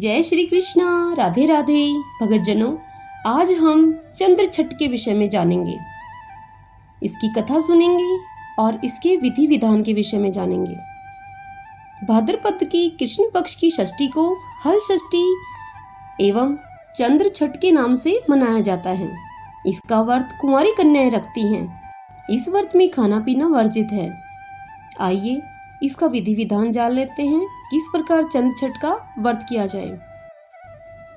जय श्री कृष्णा। राधे राधे भगतजनों, आज हम चंद्र छठ के विषय में जानेंगे, इसकी कथा सुनेंगे और इसके विधि विधान के विषय में जानेंगे। भाद्रपद की कृष्ण पक्ष की षष्ठी को हल षष्ठी एवं चंद्र छठ के नाम से मनाया जाता है। इसका व्रत कुंवारी कन्याएं रखती हैं। इस व्रत में खाना पीना वर्जित है। आइए इसका विधि विधान जान लेते हैं, किस प्रकार चंद्र छठ का व्रत किया जाए।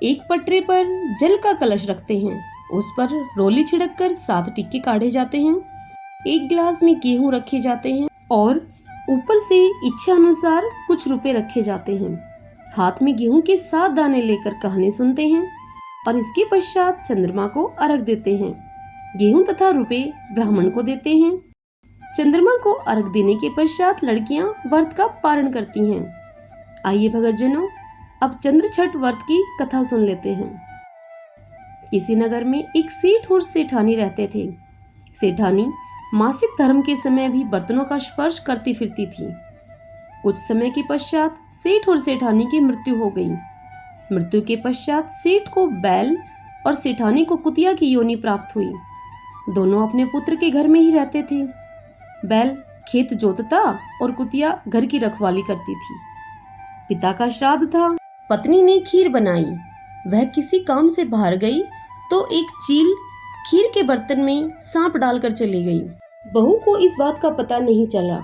एक पटरे पर जल का कलश रखते हैं, उस पर रोली छिड़ककर 7 टिक्के काढ़े जाते हैं। एक गिलास में गेहूं रखे जाते हैं और ऊपर से इच्छा अनुसार कुछ रुपए रखे जाते हैं। हाथ में गेहूं के 7 दाने लेकर कहानी सुनते हैं और इसके पश्चात चंद्रमा को अर्घ देते हैं। गेहूं तथा रुपए ब्राह्मण को देते हैं। चंद्रमा को अर्घ देने के पश्चात लड़कियां व्रत का पारण करती हैं। आइए भगतजनों, अब चंद्र छठ व्रत की कथा सुन लेते हैं। किसी नगर में एक सेठ और सेठानी रहते थे। सेठानी मासिक धर्म के समय भी बर्तनों का स्पर्श करती फिरती थी। कुछ समय के पश्चात सेठ और सेठानी की मृत्यु हो गई। मृत्यु के पश्चात सेठ को बैल और सेठानी को कुतिया की योनि प्राप्त हुई। दोनों अपने पुत्र के घर में ही रहते थे। बैल खेत जोतता और कुतिया घर की रखवाली करती थी। पिता का श्राद्ध था। पत्नी ने खीर बनाई। वह किसी काम से बाहर गई तो एक चील खीर के बर्तन में सांप डालकर चली गई। बहू को इस बात का पता नहीं चला,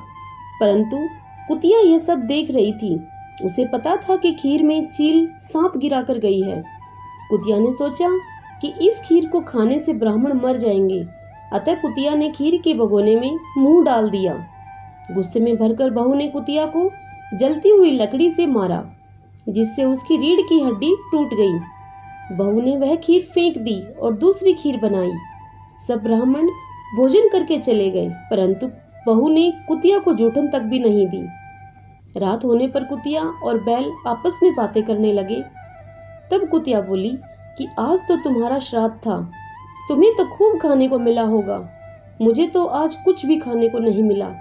परंतु कुतिया यह सब देख रही थी। उसे पता था कि खीर में चील सांप गिराकर गई है। कुतिया ने सोचा कि इस खीर को खाने से ब्राह्मण मर जाएंगे, अतः कुतिया ने खीर के भगोने में मुंह डाल दिया। गुस्से में भरकर बहू ने कुतिया को जलती हुई लकड़ी से मारा, जिससे उसकी रीढ़ की हड्डी टूट गई। बहू ने वह खीर फेंक दी और दूसरी खीर बनाई। सब ब्राह्मण भोजन करके चले गए, परंतु बहू ने कुतिया को जूठन तक भी नहीं दी। रात होने पर कुतिया और बैल आपस में बातें करने लगे। तब कुतिया बोली कि आज तो तुम्हारा श्राद्ध था, तुम्हें तो खूब खाने को मिला होगा, मुझे तो आज कुछ भी खाने को नहीं मिला,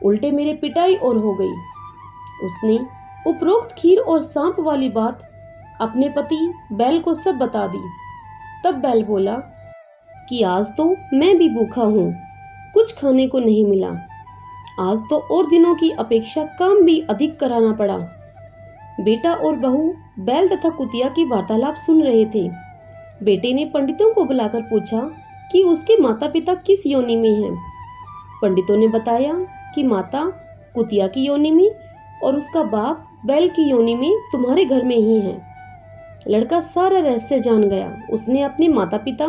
उल्टे मेरे पिटाई और हो गई। उसने उपरोक्त खीर और सांप वाली बात अपने पति बैल को सब बता दी। तब बैल बोला कि आज तो मैं भी भूखा हूँ, कुछ खाने को नहीं मिला। आज तो और दिनों की अपेक्षा काम भी अधिक कराना पड़ा। बेटा और बहू बैल तथा कुतिया की वार्तालाप सुन रहे थे। बेटे ने पंडितों को बुलाकर पूछा कि उसके माता पिता किस योनि में हैं। पंडितों ने बताया कि माता कुतिया की योनि में और उसका बाप बैल की योनि में तुम्हारे घर में ही है। लड़का सारा रहस्य जान गया। उसने अपने माता पिता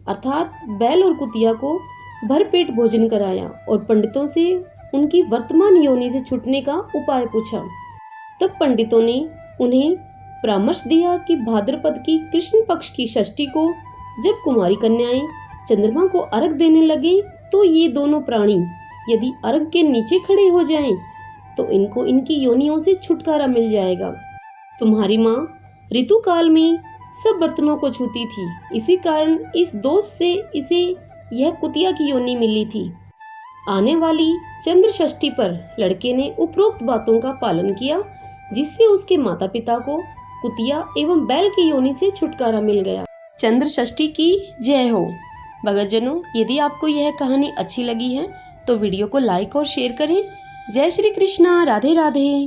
अर्थात बैल और कुतिया को भरपेट भोजन कराया और पंडितों से उनकी वर्तमान योनि से छूटने का उपाय पूछा। तब पंडितों ने उन्हें परामर्श दिया कि भाद्रपद की कृष्ण पक्ष की षष्ठी को जब कुमारी कन्याएं चंद्रमा को अर्घ देने लगे तो ये दोनों प्राणी यदि अर्घ के नीचे खड़े हो जाएं तो इनको इनकी योनियों से छुटकारा मिल जाएगा। तुम्हारी माँ ऋतु काल में सब बर्तनों को छूती थी, इसी कारण इस दोष से इसे यह कुतिया की योनि मिली थी। आने वाली चंद्र षष्ठी पर लड़के ने उपरोक्त बातों का पालन किया, जिससे उसके माता पिता को कुतिया एवं बैल की योनि से छुटकारा मिल गया। चंद्र षष्ठी की जय हो। भगतजनों, यदि आपको यह कहानी अच्छी लगी है तो वीडियो को लाइक और शेयर करें। जय श्री कृष्णा। राधे राधे।